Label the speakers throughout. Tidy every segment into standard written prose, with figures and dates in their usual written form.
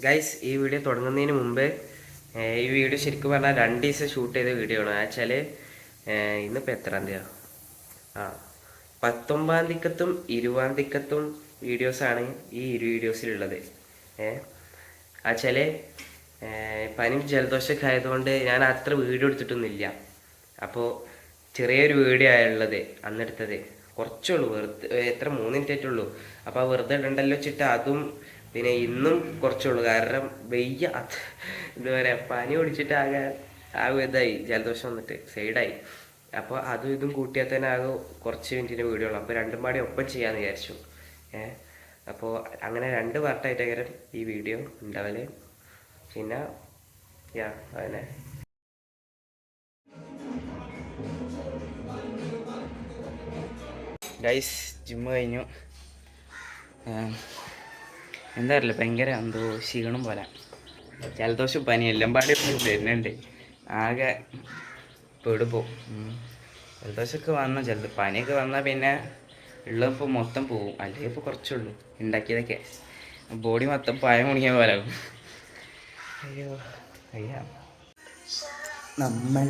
Speaker 1: Guys ഈ video തുടങ്ങുന്നതിന് മുമ്പ് ഈ വീഡിയോ ശരിക്കും പറഞ്ഞാൽ 2 ദിവസം ഷൂട്ട് ചെയ്ത വീഡിയോ ആണ്. വെച്ചാൽ ഇന്നിപ്പോൾ എത്രാം തീയതിയാണ്? 19-ാം തീയതിക്കത്തും 20-ാം തീയതിക്കത്തും വീഡിയോസാണ് ഈ വീഡിയോസിലുള്ളത്. വെച്ചാൽ പനിയും ജലദോഷമൊക്കെ ആയതുകൊണ്ട് ഞാൻ അത്ര വീഡിയോ എടുത്തിട്ടൊന്നുമില്ല. അപ്പോൾ ചെറിയൊരു വീഡിയോ ആയുള്ളത് അന്നെടുത്തത്. കുറച്ചുള്ളൂ, വെറുതെ എത്ര 3 മിനിറ്റ് ആയിട്ടുള്ളൂ. അപ്പോൾ വെറുതെ ഇടണ്ടല്ലോ വെച്ചിട്ട് അതും പിന്നെ ഇന്നും കുറച്ചുള്ളൂ. കാരണം വെയ്യ, എന്താ പറയുക, പനി ഓടിച്ചിട്ട് ആകെ ഇതായി, ജലദോഷം വന്നിട്ട് സൈഡായി. അപ്പോൾ അതും ഇതും കൂട്ടിയാൽ തന്നെ ആകെ കുറച്ച് മിനിറ്റിൻ്റെ വീഡിയോ ഉള്ളൂ. അപ്പോൾ രണ്ടും പാടി ഒപ്പം ചെയ്യാമെന്ന് വിചാരിച്ചു. അപ്പോൾ അങ്ങനെ 2 പാർട്ടായിട്ടേക്കാരം ഈ വീഡിയോ ഉണ്ടാവല്. പിന്നെ അതന്നെ ഗൈസ്, ജിമ്മ് കഴിഞ്ഞു. എന്താ അറിയില്ല, ഭയങ്കര എന്തോ ക്ഷീണം പോലെ, ജലദോഷം പനി എല്ലാം പാടി വരുന്നുണ്ട്. ആകെ പെടുപോവും. ജലദോഷമൊക്കെ വന്നാൽ പനിയൊക്കെ വന്നാൽ പിന്നെ ഉള്ളപ്പോൾ മൊത്തം പോവും. അല്ലെങ്കിൽ ഇപ്പോൾ കുറച്ചുള്ളൂ ഉണ്ടാക്കിയതൊക്കെ, ബോഡി മൊത്തം പയം മുണിയ പോലെ ആകും. അയ്യോ അയ്യ, നമ്മൾ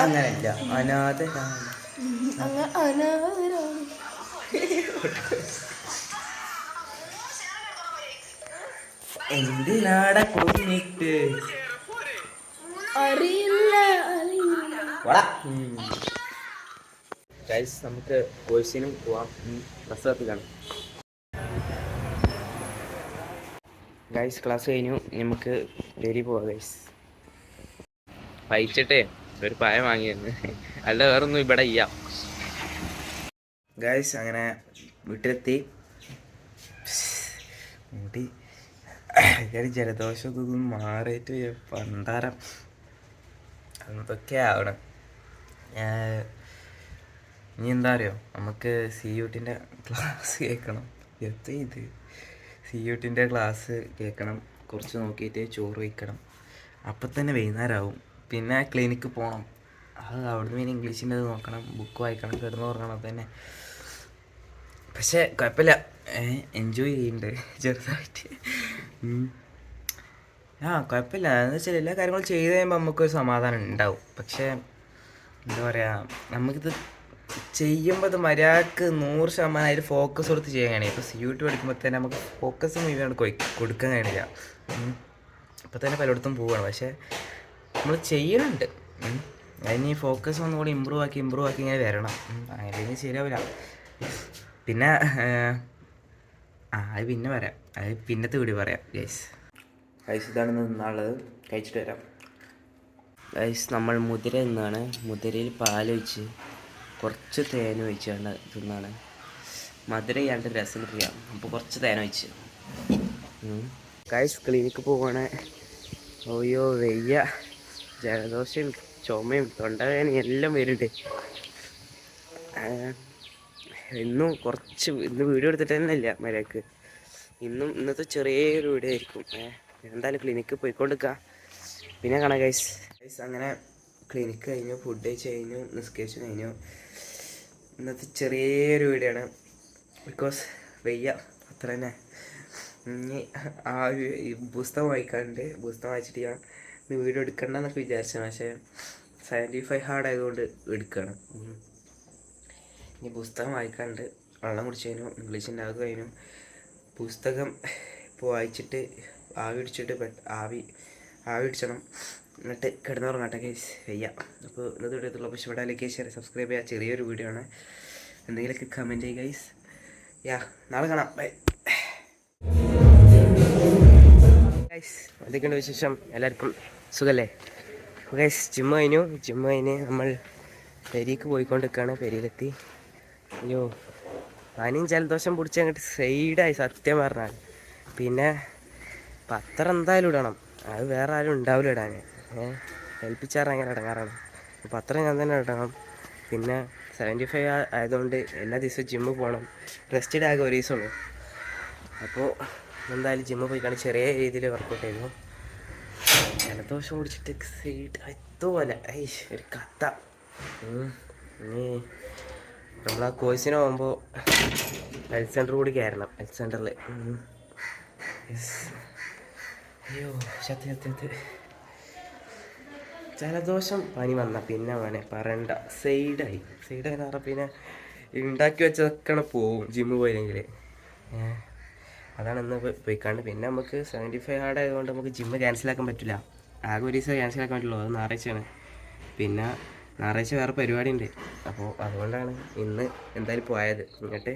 Speaker 1: അങ്ങനല്ല, അനാഥരാണ്. എന്തിനാട കുഞ്ഞിട്ട് ഗൈസ്, നമുക്ക് കോഴ്സിനും പോവാം. Bus കത്തിക്കാണ് guys. ക്ലാസ് കഴിഞ്ഞു, നമുക്ക് ഡെയിലി പോവാം ഗൈസ്. പൈച്ചിട്ടേ ഒരു പായ വാങ്ങിയിരുന്നു, അല്ല വേറൊന്നും ഇവിടെ ചെയ്യാം ഗൈസ്. അങ്ങനെ വീട്ടിലെത്തി. മുടി ജലദോഷം ഇതൊന്നും മാറിയിട്ട് പണ്ടാരം എന്തൊക്കെ ആവണം. ഇനി എന്താ അറിയോ, നമുക്ക് CUTൻ്റെ ക്ലാസ് കേൾക്കണം. ഇത് CUTൻ്റെ ക്ലാസ് കേൾക്കണം. കുറച്ച് നോക്കിയിട്ട് ചോറ് വയ്ക്കണം. അപ്പം തന്നെ വൈകുന്നേരമാവും. പിന്നെ ക്ലിനിക്ക് പോകണം. അവിടുന്ന് പിന്നെ ഇംഗ്ലീഷിൻ്റെ നോക്കണം, ബുക്ക് വായിക്കണം, കിടന്ന് ഉറങ്ങണം തന്നെ. പക്ഷേ കുഴപ്പമില്ല, എൻജോയ് ചെയ്യുന്നുണ്ട് ചെറുതായിട്ട്. കുഴപ്പമില്ല. എന്ന് വെച്ചാൽ എല്ലാ കാര്യങ്ങളും ചെയ്ത് കഴിയുമ്പോൾ നമുക്കൊരു സമാധാനം ഉണ്ടാവും. പക്ഷേ എന്താ പറയുക, നമുക്കിത് ചെയ്യുമ്പോൾ അത് മര്യാദക്ക് 100% അതിൽ ഫോക്കസ് കൊടുത്ത് ചെയ്യാൻ കഴിയും. ഇപ്പോൾ CUT പഠിക്കുമ്പോൾ തന്നെ നമുക്ക് ഫോക്കസ് മുഴുവൻ കൊടുക്കാൻ കഴിയില്ല. ഇപ്പോൾ തന്നെ പലയിടത്തും പോവുകയാണ്. പക്ഷേ നമ്മൾ ചെയ്യണുണ്ട്. അതിന് ഈ ഫോക്കസ് ഒന്നുകൂടി ഇമ്പ്രൂവ് ആക്കി ഇങ്ങനെ വരണം. അല്ലെങ്കിൽ ശരിയാവില്ല. പിന്നെ അത് പിന്നെ പറയാം, അത് പിന്നത്തെ വീഡിയോ പറയാം ഗൈസ്. ഇതാണ് നിന്നുള്ളത്, കഴിച്ചിട്ട് വരാം ഗൈസ്. നമ്മൾ മുതിര നിന്നാണ്. മുതിരയിൽ പാലൊഴിച്ച് കുറച്ച് തേൻ ഒഴിച്ചാണ് തിന്നാണ്. മധുര ചെയ്യാണ്ട് രസം കിട്ടിയ, അപ്പോൾ കുറച്ച് തേൻ ഒഴിച്ച് ഗൈസ്. ക്ലിനിക്ക് പോവാണ്. ഓയ്യോ വെയ്യ, ജലദോഷവും ചുമയും തൊണ്ടവേദനയും എല്ലാം വരുന്നുണ്ട്. ഇന്ന് വീഡിയോ എടുത്തിട്ട് തന്നെ ഇല്ല മര്യാദക്ക്. ഇന്നത്തെ ചെറിയൊരു വീഡിയോ ആയിരിക്കും. എന്തായാലും ക്ലിനിക്ക് പോയിക്കൊണ്ടിരിക്കാം. പിന്നെ കാണാം ഗൈസ്. അങ്ങനെ ക്ലിനിക്ക് കഴിഞ്ഞു, ഫുഡ് കഴിച്ച് കഴിഞ്ഞു, നിസ്കരിച്ച് കഴിഞ്ഞു. ഇന്നത്തെ ചെറിയൊരു വീഡിയോ ആണ്. ബിക്കോസ് വയ്യ, അത്ര തന്നെ. ഇനി ഈ പുസ്തകം വായിക്കാറുണ്ട്. പുസ്തകം വായിച്ചിട്ട് ഞാൻ വീഡിയോ എടുക്കണ്ടെന്നൊക്കെ വിചാരിച്ചാണ്. പക്ഷേ 75 ഹാർഡ് ആയതുകൊണ്ട് എടുക്കുകയാണ്. ഇനി പുസ്തകം വായിക്കാറുണ്ട്. വെള്ളം കുടിച്ച് കഴിഞ്ഞു, ഇംഗ്ലീഷിൻ്റെ അത് കഴിഞ്ഞു. പുസ്തകം ഇപ്പോൾ വായിച്ചിട്ട് ആവി പിടിച്ചണം, എന്നിട്ട് കിടന്നുറങ്ങട്ടെ ഗൈസ്. വയ്യ. അപ്പോൾ ഇന്നത്തെ വീഡിയോ എത്തുള്ളൂ. പക്ഷേ ഇവിടെ ലൈക്ക് ഷെയർ സബ്സ്ക്രൈബ് ചെയ്യുക. ചെറിയൊരു വീഡിയോ ആണ്. എന്തെങ്കിലുമൊക്കെ കമൻറ്റ് ചെയ്യുക ഗൈസ്. നാളെ കാണാം. Bye guys. എന്തൊക്കെയുണ്ട് വിശേഷം? എല്ലാവർക്കും സുഖമല്ലേ ഗൈസ്? ജിമ്മ് കഴിഞ്ഞ് നമ്മൾ പെരിക്ക് പോയിക്കൊണ്ടിരിക്കുകയാണ്. പെരിയിലെത്തി. അയ്യോ, പനിയും ജലദോഷം പിടിച്ച് അങ്ങോട്ട് സൈഡായി സത്യം പറഞ്ഞാൽ. പിന്നെ പത്രം എന്തായാലും ഇടണം. അത് വേറെ ആരും ഉണ്ടാവില്ല ഇടാൻ. ഏൽപ്പിച്ചാറ് അങ്ങനെ ഇടങ്ങാറാണ്. പത്രം ഞാൻ തന്നെ ഇടണം. പിന്നെ 75 ആയതുകൊണ്ട് എല്ലാ ദിവസവും ജിമ്മ് പോകണം. റെസ്റ്റ് ആകെ 1 ദിവസമുള്ളൂ. അപ്പോൾ എന്തായാലും ജിമ്മ് പോയിക്കാണ് ചെറിയ രീതിയിൽ വർക്കൗട്ട് ചെയ്തു. ജലദോഷം പിടിച്ചിട്ട് സൈഡ് എത്തുപോലെ ഒരു കത്ത. ഇനി നമ്മൾ ആ കോഴ്സിന് പോകുമ്പോൾ ഹെൽത്ത് സെൻ്റർ കൂടി കയറണം. ഹെൽത്ത് സെൻ്ററിൽ അയ്യോ ചത്ത് ജലദോഷം പനി വന്ന പിന്നെ വേണേ പറയണ്ട. സൈഡായി എന്ന് പറഞ്ഞാൽ പിന്നെ ഉണ്ടാക്കി വെച്ചതൊക്കെ പോവും ജിമ്മ് പോയില്ലെങ്കിൽ. അതാണ് ഇന്ന് പോയിക്കാണ്ട്. പിന്നെ നമുക്ക് 75 ഹാർഡ് ആയതുകൊണ്ട് നമുക്ക് ജിമ്മ് ക്യാൻസലാക്കാൻ പറ്റില്ല. ആകെ ഒരു ദിവസം ക്യാൻസലാക്കാൻ പറ്റുള്ളൂ, അത് ഞായറാഴ്ചയാണ്. പിന്നെ ഞായറാഴ്ച വേറെ പരിപാടി ഉണ്ട്. അപ്പോൾ അതുകൊണ്ടാണ് ഇന്ന് എന്തായാലും പോയത്. എന്നിട്ട്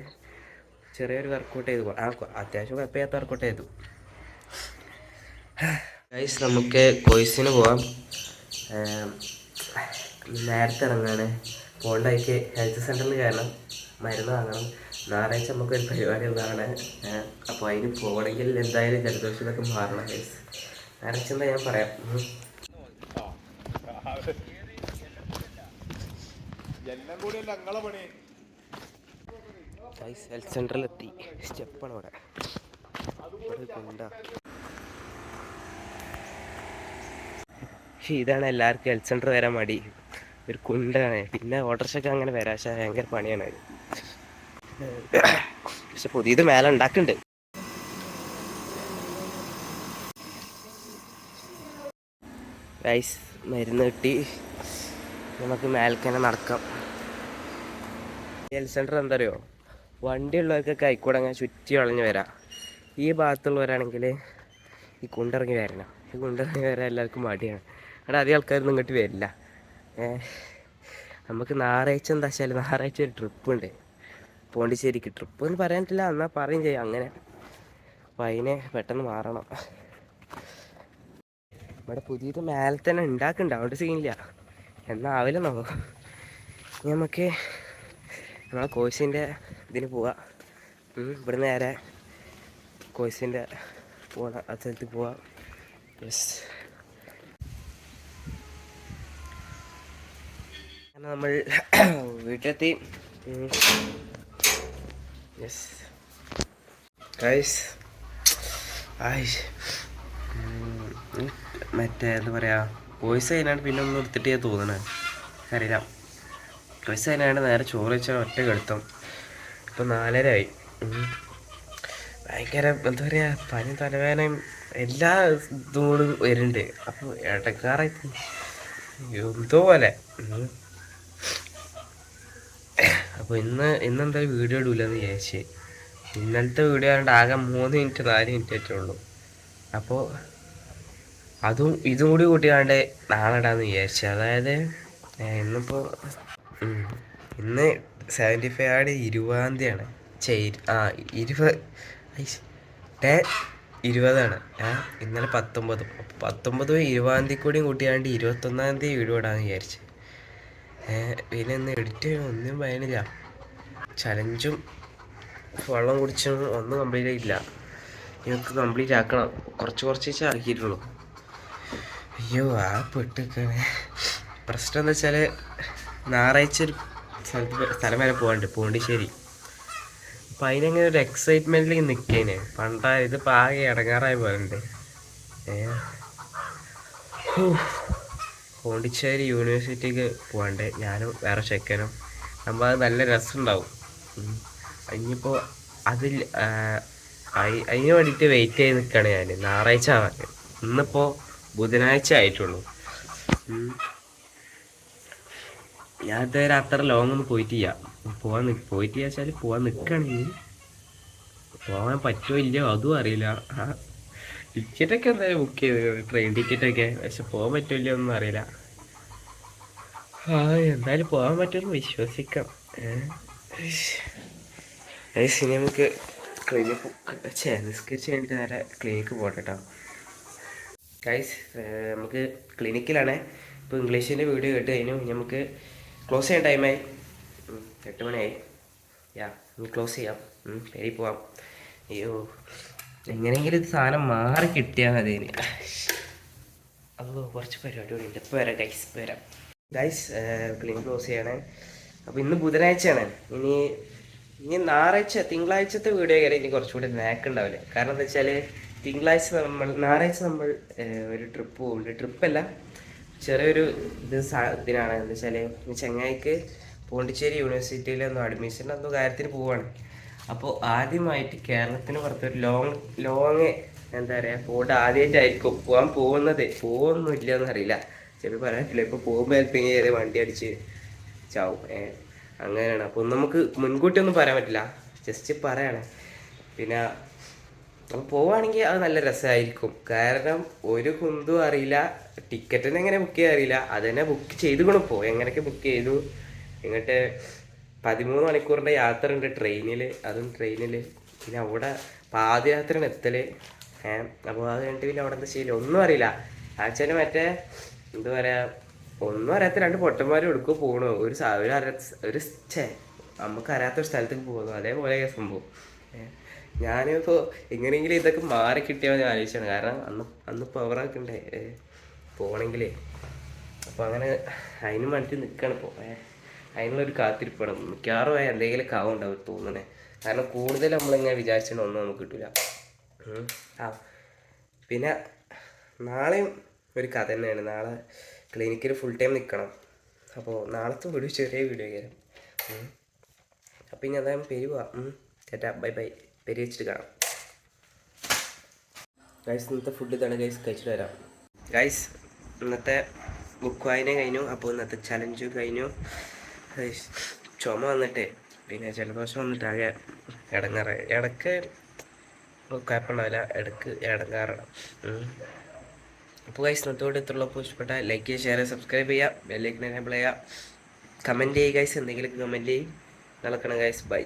Speaker 1: ചെറിയൊരു വർക്കൗട്ട് ചെയ്തു. അത്യാവശ്യം കുഴപ്പമില്ലാത്ത വർക്കൗട്ട് ചെയ്തു. ഗൈസ് നമുക്ക് കോഴ്സിന് പോവാം. നേരത്തെ ഇറങ്ങാണ്. പോണ്ടായിക്ക് ഹെൽത്ത് സെൻ്ററിൽ കയറണം, മരുന്ന് വാങ്ങണം. ഞായറാഴ്ച നമുക്കൊരു പരിപാടി ഉള്ളതാണ്. അപ്പോൾ അതിന് പോകണമെങ്കിൽ എന്തായാലും ജലദോഷത്തൊക്കെ മാറണം ഗൈസ്. ഞായറാഴ്ച എന്താ ഞാൻ പറയാം. ഗൈസ് ഹെൽത്ത് സെൻ്ററിലെത്തി. സ്റ്റെപ്പാണ് ഇവിടെ കൊണ്ടാ. ഇതാണ് എല്ലാവർക്കും ഹെൽത്ത് സെൻ്റർ വരാൻ മടി, ഒരു കുണ്ടാണ്. പിന്നെ ഓട്ടോറിക്ഷയൊക്കെ അങ്ങനെ വരാം, പക്ഷേ ഭയങ്കര പണിയാണ്. പക്ഷെ പുതിയത് മേലെ ഉണ്ടാക്കുന്നുണ്ട്. ഗൈസ് മരുന്ന് കിട്ടി, നമുക്ക് മേൽക്കന്നെ നടക്കാം. ഹെൽത്ത് സെൻ്റർ എന്താ അറിയോ, വണ്ടി ഉള്ളവർക്കൊക്കെ ആയിക്കൂടെ അങ്ങനെ ചുറ്റി വളഞ്ഞ് വരാം. ഈ ഭാഗത്തുള്ളവരാണെങ്കിൽ ഈ കുണ്ടിറങ്ങി വരണം. ഈ കുണ്ടിറങ്ങി വരാൻ എല്ലാവർക്കും മടിയാണ്. അവിടെ അധികം ആൾക്കാരൊന്നും ഇങ്ങോട്ട് വരില്ല. നമുക്ക് ഞായറാഴ്ച എന്താ വെച്ചാൽ ഞായറാഴ്ച ഒരു ട്രിപ്പ് ഉണ്ട് പോണ്ടിച്ചേരിക്ക്. ട്രിപ്പ് എന്ന് പറയാൻ പറ്റില്ല, എന്നാൽ പറയും ചെയ്യാം അങ്ങനെ. അപ്പം അതിനെ പെട്ടെന്ന് മാറണം. ഇവിടെ പുതിയത് മേലെ തന്നെ ഉണ്ടാക്കുന്നുണ്ട്, അവിടെ സീനില്ല. എന്നാവില്ല നോക്കാം. നമുക്ക് നമ്മളെ കോഴ്സിൻ്റെ ഇതിന് പോവാം. ഇവിടുന്ന് നേരെ കോഴ്സിൻ്റെ പോണ ആ സ്ഥലത്ത് പോവാം. യെസ്, നമ്മൾ വീട്ടിലെത്തി. യെസ് ഗൈസ്, മറ്റേ എന്താ പറയുക, കോഴ്സ് കഴിഞ്ഞാണ്ട് പിന്നെ ഒന്നും എടുത്തിട്ട് ഞാൻ തോന്നണേ അറിയില്ല. കോഴ്സ് കഴിഞ്ഞാണ്ട് നേരെ ചോറ് വെച്ചാൽ ഒറ്റ കെടുത്തം. ഇപ്പം 4:30 ആയി. ഭയങ്കര എന്താ പറയുക, പനി തലവേദനയും എല്ലാ ഇതുകൊണ്ടും വരുന്നുണ്ട്. അപ്പോൾ ഇടക്കാറായി എന്തോ പോലെ. അപ്പോൾ ഇന്നെന്തായാലും വീഡിയോ ഇടൂലെന്ന് വിചാരിച്ച്. ഇന്നലത്തെ വീഡിയോ ആയതുകൊണ്ട് ആകെ 3 മിനിറ്റ് 4 മിനിറ്റ് ആയിട്ടേ ഉള്ളൂ. അപ്പോൾ ഇതും കൂടി കൂട്ടിയാണ്ട് നാളെ ഇടാമെന്ന് വിചാരിച്ചു. അതായത് ഇന്നിപ്പോൾ ഇന്ന് 75 ഹാർഡ് 20-ാം തീയതിയാണ്. 20 ഇന്നലെ 19. 19 20-ാം തീയതി കൂടിയും കൂട്ടിയാണ്ട് 21-ാം തീയതി വീഡിയോ ഇടാമെന്ന് വിചാരിച്ചു. പിന്നെ ഇന്ന് എഡിറ്റ് ഒന്നും പറയുന്നില്ല. ചലഞ്ചും വെള്ളം കുടിച്ചും ഒന്നും കംപ്ലീറ്റ് ആയിട്ടില്ല. എനിക്ക് കംപ്ലീറ്റ് ആക്കണം. കുറച്ച് ആക്കിയിട്ടുള്ളൂ. അയ്യോ ആ പെട്ടിരിക്കണേ. പ്രശ്നം എന്താ വെച്ചാൽ ഞായറാഴ്ച ഒരു സ്ഥലം വരെ പോകാനുണ്ട്, പോണ്ടിശ്ശേരി. അപ്പം അതിനങ്ങനെ ഒരു എക്സൈറ്റ്മെൻറ്റിലേക്ക് നിൽക്കേനെ. ഇതിപ്പോൾ ആകെ ഇടങ്ങാറായി പോലുണ്ട്. പോണ്ടിച്ചേരി യൂണിവേഴ്സിറ്റിക്ക് പോകണ്ടേ, ഞാനും വേറെ ചെക്കനും. നമ്മൾ അത് നല്ല രസമുണ്ടാവും. ഇനിയിപ്പോൾ അതിന് വേണ്ടിയിട്ട് വെയിറ്റ് ചെയ്ത് നിൽക്കുകയാണ് ഞാൻ. ഞായറാഴ്ച ആവാൻ, ഇന്നിപ്പോൾ ബുധനാഴ്ച ആയിട്ടുള്ളൂ. ഞാൻ ഇതുവരെ അത്ര ലോങ് ഒന്നും പോയിട്ടില്ല. പോയിട്ടില്ല വെച്ചാൽ പോകാൻ നിൽക്കുകയാണെങ്കിൽ പോകാൻ പറ്റുമോ ഇല്ലയോ അതും അറിയില്ല. ടിക്കറ്റൊക്കെ എന്തായാലും ബുക്ക് ചെയ്ത്, ട്രെയിൻ ടിക്കറ്റൊക്കെ. പക്ഷെ പോകാൻ പറ്റില്ല ഒന്നും അറിയില്ല. എന്തായാലും പോകാൻ പറ്റുമെന്ന് വിശ്വസിക്കാം. ഇനി നമുക്ക് ക്ലിനിക്ക് നിസ്കരിച്ച് കഴിഞ്ഞിട്ട് നേരെ ക്ലിനിക്ക് പോകട്ടെ കേട്ടോ. ഗൈസ് നമുക്ക് ക്ലിനിക്കിലാണ്. ഇപ്പോൾ ഇംഗ്ലീഷിൻ്റെ വീഡിയോ കേട്ട് കഴിഞ്ഞു. നമുക്ക് ക്ലോസ് ചെയ്യാൻ ടൈമായി. 8 മണിയായി. ഇനി ക്ലോസ് ചെയ്യാം. പേരി പോവാം. അയ്യോ, എങ്ങനെയെങ്കിലും ഇത് സാധനം മാറി കിട്ടിയാൽ മതി. അപ്പോൾ കുറച്ച് പരിപാടി കൂടി ഉണ്ട്. ഇപ്പോൾ വരാം ഗൈസ്, ഇപ്പോൾ വരാം ഗൈസ്. ക്ലിനിക്ക് ക്ലോസ് ചെയ്യണേ. അപ്പോൾ ഇന്ന് ബുധനാഴ്ചയാണ്. ഇനി തിങ്കളാഴ്ചത്തെ വീഡിയോ കയറി ഇനി കുറച്ചുകൂടി ഉണ്ടാവില്ലേ. കാരണം എന്താ വെച്ചാൽ ഞായറാഴ്ച നമ്മൾ ഒരു ട്രിപ്പ് പോകുന്നുണ്ട്. ട്രിപ്പല്ല, ചെറിയൊരു ഇതിനാണ്. എന്താ വെച്ചാൽ ചെങ്ങായിക്ക് പോണ്ടിച്ചേരി യൂണിവേഴ്സിറ്റിയിൽ അഡ്മിഷൻ കാര്യത്തിന് പോവാണ്. അപ്പോൾ ആദ്യമായിട്ട് കേരളത്തിന് പുറത്തൊരു ലോങ് എന്താ പറയുക പോയിട്ട് ആദ്യമായിട്ടായിരിക്കും പോകുന്നില്ല എന്നറിയില്ല, ചിലപ്പോൾ പറയാൻ പറ്റില്ല. ഇപ്പോൾ പോകുമ്പോൾ ചിലപ്പോൾ വണ്ടി അടിച്ച് ചാവും. അങ്ങനെയാണ്. അപ്പോൾ നമുക്ക് മുൻകൂട്ടി ഒന്നും പറയാൻ പറ്റില്ല, ജസ്റ്റ് പറയാണ്. പിന്നെ അപ്പോൾ പോവുകയാണെങ്കിൽ അത് നല്ല രസമായിരിക്കും. കാരണം ഒരു കുന്തും അറിയില്ല, ടിക്കറ്റിന് എങ്ങനെ ബുക്ക് ചെയ്യാൻ അറിയില്ല. അത് തന്നെ ബുക്ക് ചെയ്തുകൊണ്ട് പോകും. എങ്ങനെയൊക്കെ ബുക്ക് ചെയ്തു. എന്നിട്ട് 13 മണിക്കൂറിൻ്റെ യാത്ര ഉണ്ട് ട്രെയിനിൽ. അതും ട്രെയിനിൽ. പിന്നെ അവിടെ പാദയാത്രയാണ് എത്തല്. അപ്പോൾ അത് കഴിഞ്ഞിട്ട് പിന്നെ അവിടെ എന്താ ചെയ്യില്ല, ഒന്നും അറിയില്ല. ആക്ച്വലി മറ്റേ എന്താ പറയുക, ഒന്നും അറിയാത്ത രണ്ട് പൊട്ടന്മാരും എടുക്കുക പോകണു. ഒരു നമുക്ക് അറിയാത്തൊരു സ്ഥലത്തേക്ക് പോകുന്നു. അതേപോലെ സംഭവം. ഞാനിപ്പോൾ എങ്ങനെയെങ്കിലും ഇതൊക്കെ മാറി കിട്ടിയാൽ ഞാൻ ആലോചിച്ചാണ്. കാരണം അന്ന് പവറൊക്കെ ഉണ്ടേ പോകണമെങ്കിലേ. അപ്പോൾ അങ്ങനെ അതിന് വേണ്ടിയിട്ട് നിൽക്കണം ഇപ്പോൾ. അതിനുള്ളൊരു കാത്തിരിപ്പാണ്. മിക്കവാറും എന്തെങ്കിലുമൊക്കെ ആവുണ്ടാവും തോന്നണേ. കാരണം കൂടുതൽ നമ്മളിങ്ങനെ വിചാരിച്ചിട്ട് ഒന്നും നമുക്ക് കിട്ടില്ല. പിന്നെ നാളെയും ഒരു കഥ തന്നെയാണ്. നാളെ ക്ലിനിക്കിൽ ഫുൾ ടൈം നിൽക്കണം. അപ്പോൾ നാളത്തെ വീഡിയോ ചെറിയ വീഡിയോ ആയിരുന്നു. അപ്പം ഇനി അതായത് പെരുവാ. ചേട്ടാ ബൈ ബൈ. പെരി വെച്ചിട്ട് കാണാം ഗൈസ്. ഇന്നത്തെ ഫുഡ് ഇതാണ് ഗൈസ്, കഴിച്ചിട്ട് വരാം ഗൈസ്. ഇന്നത്തെ ബുക്ക് വായന കഴിഞ്ഞു. അപ്പോൾ ഇന്നത്തെ ചലഞ്ച് കഴിഞ്ഞു ഗൈസ്. ചുമ വന്നിട്ടേ പിന്നെ ജലദോഷം വന്നിട്ട് ആകെ ഇടങ്ങാറായി. ഇടയ്ക്ക് കുഴപ്പമുണ്ടാവില്ല, ഇടയ്ക്ക് ഇടങ്ങാറാണ്. അപ്പോൾ ഗൈസ് ഇന്നത്തെ കൂടെ എത്തുള്ളപ്പോൾ ഇഷ്ടപ്പെട്ട ലൈക്ക് ചെയ്യുക, ഷെയർ ചെയ്യുക, സബ്സ്ക്രൈബ് ചെയ്യുക, ബെല്ലൈക്കൻ എനേബിൾ ചെയ്യുക, കമൻറ്റ് ചെയ്യുക ഗൈസ്. എന്തെങ്കിലും കമൻറ്റ് ചെയ്യും. നടക്കണം ഗൈസ്. ബൈ.